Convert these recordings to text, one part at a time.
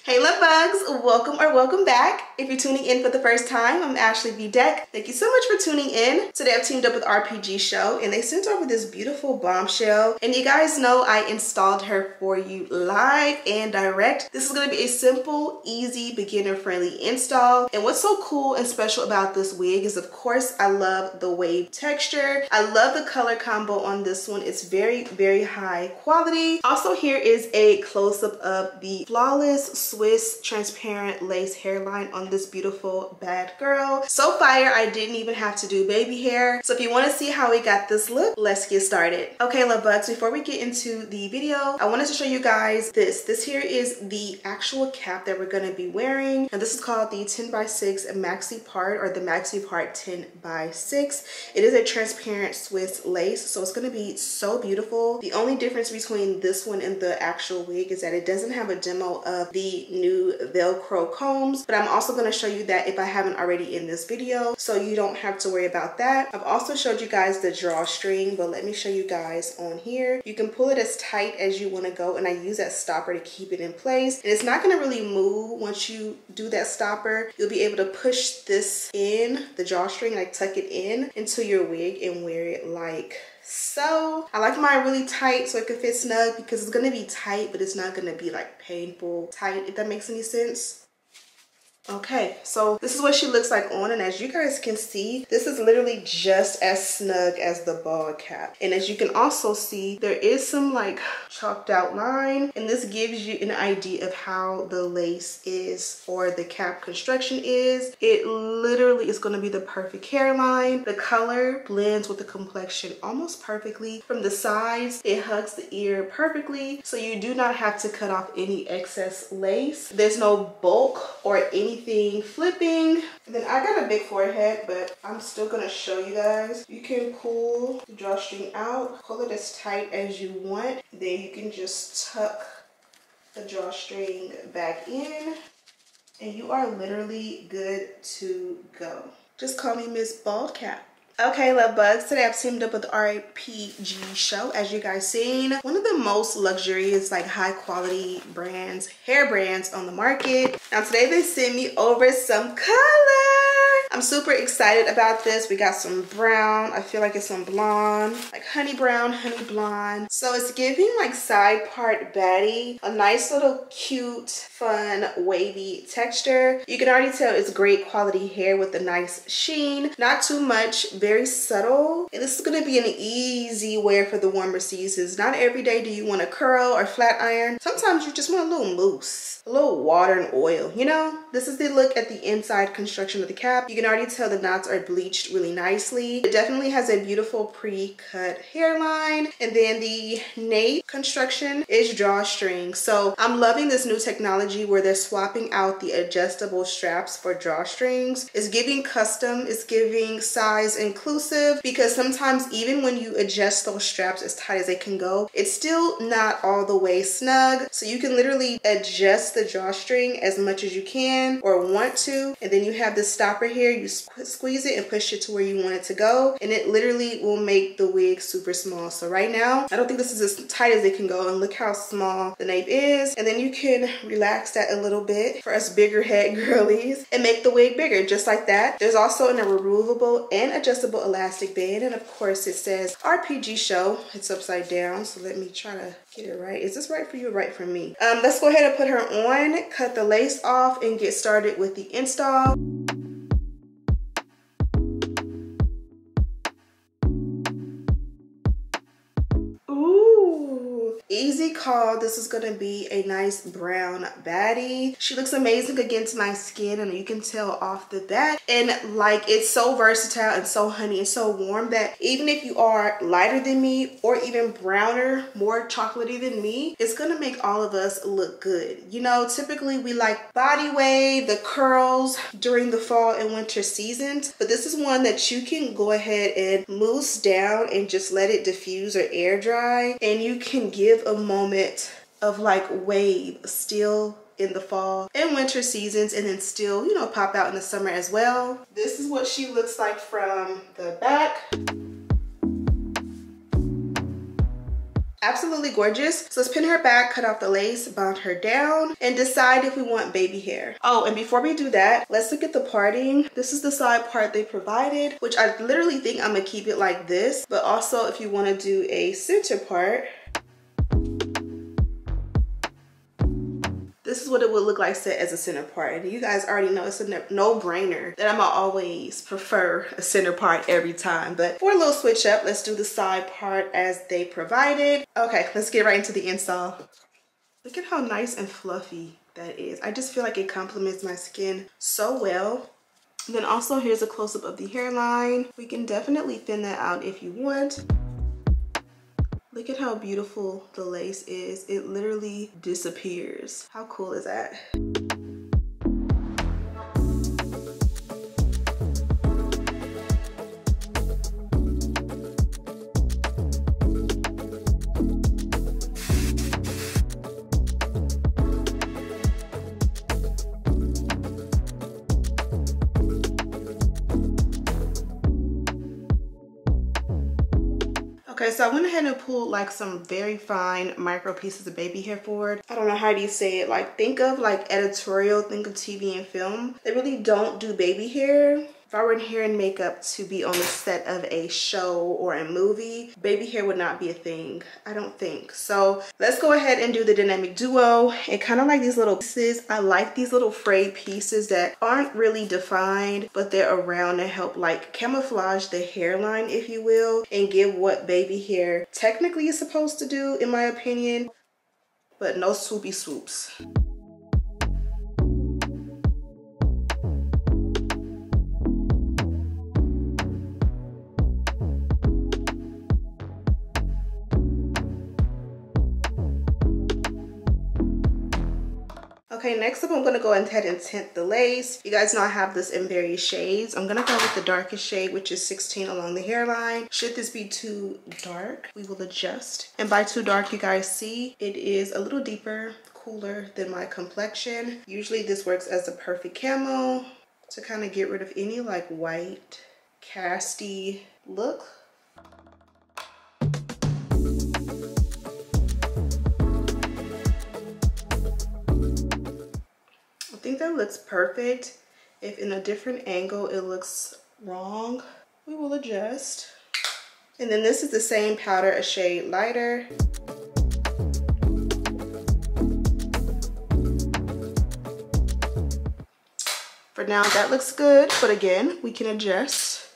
Hey love bugs, welcome or welcome back. If you're tuning in for the first time, I'm Ashley Bedeck. Thank you so much for tuning in. Today I've teamed up with Rpgshow and they sent over this beautiful bombshell. And you guys know I installed her for you live and direct. This is going to be a simple, easy, beginner-friendly install. And what's so cool and special about this wig is, of course, I love the wave texture. I love the color combo on this one. It's very, very high quality. Also, here is a close-up of the flawless Swiss transparent lace hairline on this beautiful bad girl. So fire, I didn't even have to do baby hair. So if you want to see how we got this look, let's get started. Okay, love bugs, before we get into the video, I wanted to show you guys this. This here is the actual cap that we're going to be wearing. And this is called the 10x6 Maxipart, or the Maxipart 10x6. It is a transparent Swiss lace, so it's going to be so beautiful. The only difference between this one and the actual wig is that it doesn't have a demo of the new Velcro combs, but I'm also going to show you that if I haven't already in this video, so you don't have to worry about that. I've also showed you guys the drawstring, but let me show you guys on here. You can pull it as tight as you want to go, and I use that stopper to keep it in place, and it's not going to really move once you do that stopper. You'll be able to push this in, the drawstring, like tuck it in into your wig and wear it like so. I like mine really tight so it can fit snug, because it's going to be tight, but it's not going to be like painful tight, if that makes any sense. Okay, so this is what she looks like on, and as you guys can see, this is literally just as snug as the ball cap. And as you can also see, there is some like chalked out line, and this gives you an idea of how the lace is, or the cap construction is. It literally is going to be the perfect hairline. The color blends with the complexion almost perfectly. From the sides, it hugs the ear perfectly, so you do not have to cut off any excess lace. There's no bulk or anything flipping. And then I got a big forehead, but I'm still gonna show you guys. You can pull the drawstring out, pull it as tight as you want. Then you can just tuck the drawstring back in, and you are literally good to go. Just call me Miss Bald Cap. Okay, love bugs, today I've teamed up with Rpgshow. As you guys seen, one of the most luxurious, like high quality brands, hair brands on the market. Now today they sent me over some color. I'm super excited about this. We got some brown, I feel like it's some blonde, like honey brown, honey blonde. So it's giving like side part baddie, a nice little cute, fun, wavy texture. You can already tell it's great quality hair with a nice sheen, not too much, very subtle. And this is gonna be an easy wear for the warmer seasons. Not every day do you want to curl or flat iron. Sometimes you just want a little mousse, a little water and oil, you know? This is the look at the inside construction of the cap. You can already tell the knots are bleached really nicely. It definitely has a beautiful pre-cut hairline. And then the nape construction is drawstring. So I'm loving this new technology where they're swapping out the adjustable straps for drawstrings. It's giving custom, it's giving size inclusive, because sometimes even when you adjust those straps as tight as they can go, it's still not all the way snug. So you can literally adjust the drawstring as much as you can or want to, and then you have this stopper here. You squeeze it and push it to where you want it to go, and it literally will make the wig super small. So right now I don't think this is as tight as it can go, and look how small the nape is. And then you can relax that a little bit for us bigger head girlies and make the wig bigger, just like that. There's also a removable and adjustable elastic band, and of course it says Rpgshow. It's upside down, so let me try to get it right. Is this right for you or right for me? Let's go ahead and put her on, cut the lace off, and get started with the install. Easy call. This is gonna be a nice brown baddie. She looks amazing against my skin, and you can tell off the bat. And like, it's so versatile and so honey and so warm that even if you are lighter than me or even browner, more chocolatey than me, it's gonna make all of us look good. You know, typically we like body wave, the curls during the fall and winter seasons, but this is one that you can go ahead and mousse down and just let it diffuse or air dry, and you can give a moment of like wave still in the fall and winter seasons, and then still, you know, pop out in the summer as well. This is what she looks like from the back. Absolutely gorgeous. So let's pin her back, cut off the lace, bond her down, and decide if we want baby hair. Oh, and before we do that, let's look at the parting. This is the side part they provided, which I literally think I'm gonna keep it like this, but also if you want to do a center part, this is what it would look like set as a center part. And you guys already know it's a no-brainer that I'm gonna always prefer a center part every time. But for a little switch up, let's do the side part as they provided. Okay, let's get right into the install. Look at how nice and fluffy that is. I just feel like it complements my skin so well. And then also here's a close-up of the hairline. We can definitely thin that out if you want. Look at how beautiful the lace is. It literally disappears. How cool is that? Okay, so I went ahead and pulled like some very fine micro pieces of baby hair forward. I don't know how do you say it, like think of like editorial, think of TV and film. They really don't do baby hair. If I were in hair and makeup to be on the set of a show or a movie, baby hair would not be a thing, I don't think. So let's go ahead and do the dynamic duo. And kind of like these little pieces, I like these little frayed pieces that aren't really defined, but they're around to help like camouflage the hairline, if you will, and give what baby hair technically is supposed to do, in my opinion, but no swoopy swoops. Okay, next up I'm going to go ahead and tint the lace. You guys know I have this in various shades. I'm going to go with the darkest shade, which is 16 along the hairline. Should this be too dark, we will adjust. And by too dark, you guys see, it is a little deeper, cooler than my complexion. Usually this works as a perfect camo to kind of get rid of any like white, casty look. I think that looks perfect. If in a different angle it looks wrong, we will adjust. And then this is the same powder, a shade lighter. For now, that looks good, but again, we can adjust.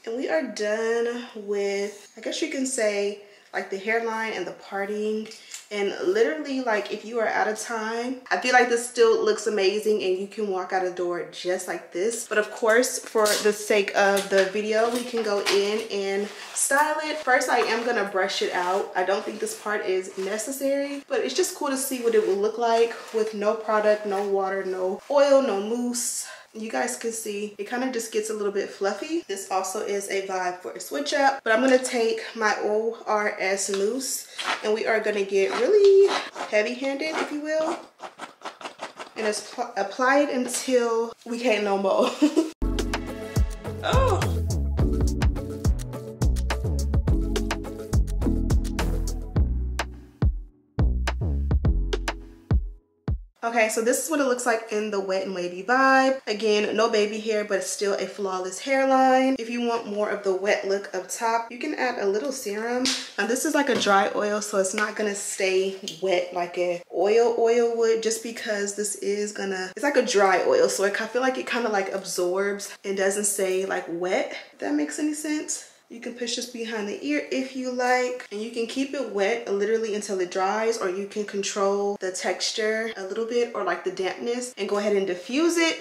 And we are done with, I guess you can say, like the hairline and the parting. And literally, like if you are out of time, I feel like this still looks amazing and you can walk out the door just like this. But of course, for the sake of the video, we can go in and style it. First, I am gonna brush it out. I don't think this part is necessary, but it's just cool to see what it will look like with no product, no water, no oil, no mousse. You guys can see it kind of just gets a little bit fluffy. This also is a vibe for a switch up, but I'm going to take my ORS mousse and we are going to get really heavy handed, if you will, and it's apply it until we can't no more. Oh. Okay, so this is what it looks like in the wet and wavy vibe. Again, no baby hair, but it's still a flawless hairline. If you want more of the wet look up top, you can add a little serum. Now this is like a dry oil, so it's not gonna stay wet like a oil would, just because this is gonna, it's like a dry oil. So I feel like it kind of like absorbs and doesn't stay like wet, if that makes any sense. You can push this behind the ear if you like, and you can keep it wet literally until it dries, or you can control the texture a little bit or like the dampness and go ahead and diffuse it.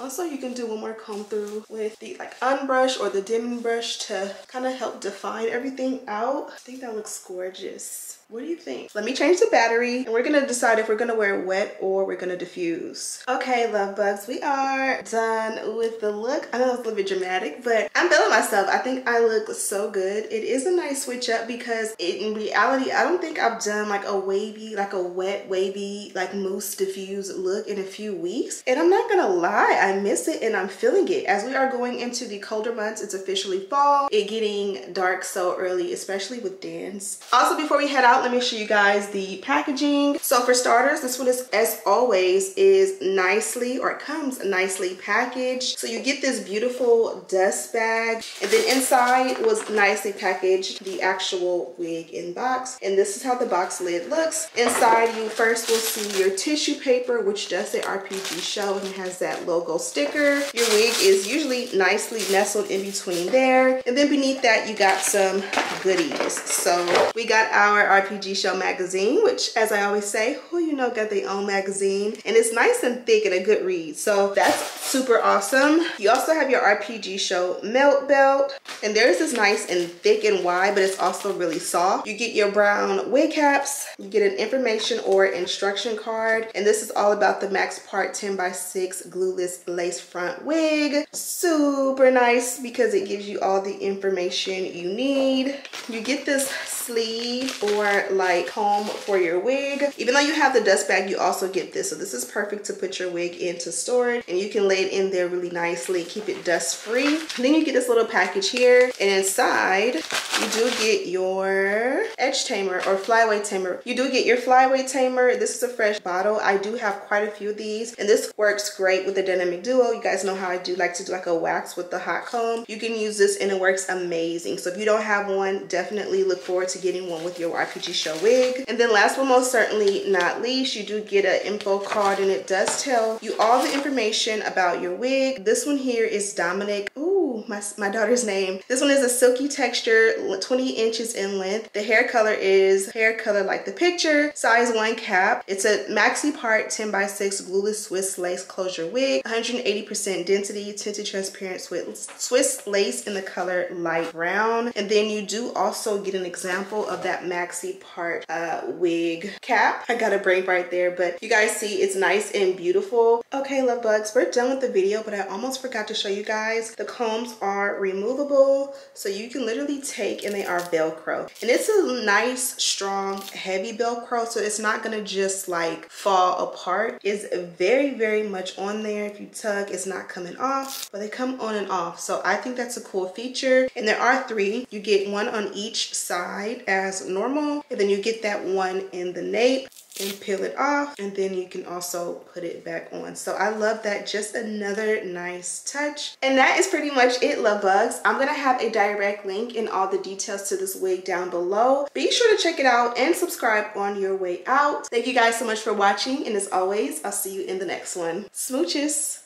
Also, you can do one more comb through with the like unbrush or the dimming brush to kind of help define everything out. I think that looks gorgeous. What do you think? Let me change the battery and we're gonna decide if we're gonna wear it wet or we're gonna diffuse. Okay, love bugs, we are done with the look. I know it's a little bit dramatic, but I'm feeling myself. I think I look so good. It is a nice switch up because in reality, I don't think I've done like a wavy, like a wet, wavy, like mousse diffuse look in a few weeks. And I'm not gonna lie, I I miss it and I'm feeling it. As we are going into the colder months, it's officially fall. It getting dark so early, especially with dance. Also, before we head out, let me show you guys the packaging. So for starters, this one is, as always, is nicely, or it comes nicely packaged. So you get this beautiful dust bag, and then inside was nicely packaged the actual wig in box. And this is how the box lid looks. Inside, you first will see your tissue paper, which does say Rpgshow, and it has that logo sticker. Your wig is usually nicely nestled in between there. And then beneath that, you got some goodies. So we got our Rpgshow magazine, which, as I always say, who you know got their own magazine, and it's nice and thick and a good read. So that's super awesome. You also have your Rpgshow melt belt, and theirs is nice and thick and wide, but it's also really soft. You get your brown wig caps. You get an information or instruction card, and this is all about the Maxipart 10x6 glueless lace front wig. Super nice because it gives you all the information you need. You get this sleeve or like comb for your wig. Even though you have the dust bag, you also get this. So this is perfect to put your wig in to store it, and you can lay it in there really nicely, keep it dust free. And then you get this little package here, and inside you do get your edge tamer or flyaway tamer. You do get your flyaway tamer. This is a fresh bottle. I do have quite a few of these, and this works great with the dynamic duo. You guys know how I do like to do like a wax with the hot comb. You can use this and it works amazing. So if you don't have one, definitely look forward to getting one with your Rpgshow wig. And then last but most certainly not least, you do get an info card, and it does tell you all the information about your wig. This one here is Dominic. Ooh, my daughter's name. This one is a silky texture, 20 inches in length. The hair color is hair color like the picture, size 1 cap. It's a Maxipart 10x6 glueless Swiss lace closure wig, 180% density, tinted transparent Swiss lace in the color light brown. And then you do also get an example of that Maxipart wig cap. I got a braid right there, but you guys see it's nice and beautiful. Okay, love bugs, we're done with the video, but I almost forgot to show you guys the combs are removable, so you can literally take, and they are Velcro, and it's a nice strong heavy Velcro, so it's not gonna just like fall apart. It's very much on there. If you tug, it's not coming off, but they come on and off, so I think that's a cool feature. And there are 3. You get one on each side as normal, and then you get that one in the nape and peel it off, and then you can also put it back on. So I love that. Just another nice touch. And that is pretty much it, love bugs. I'm gonna have a direct link and all the details to this wig down below. Be sure to check it out and subscribe on your way out. Thank you guys so much for watching, and as always, I'll see you in the next one. Smooches.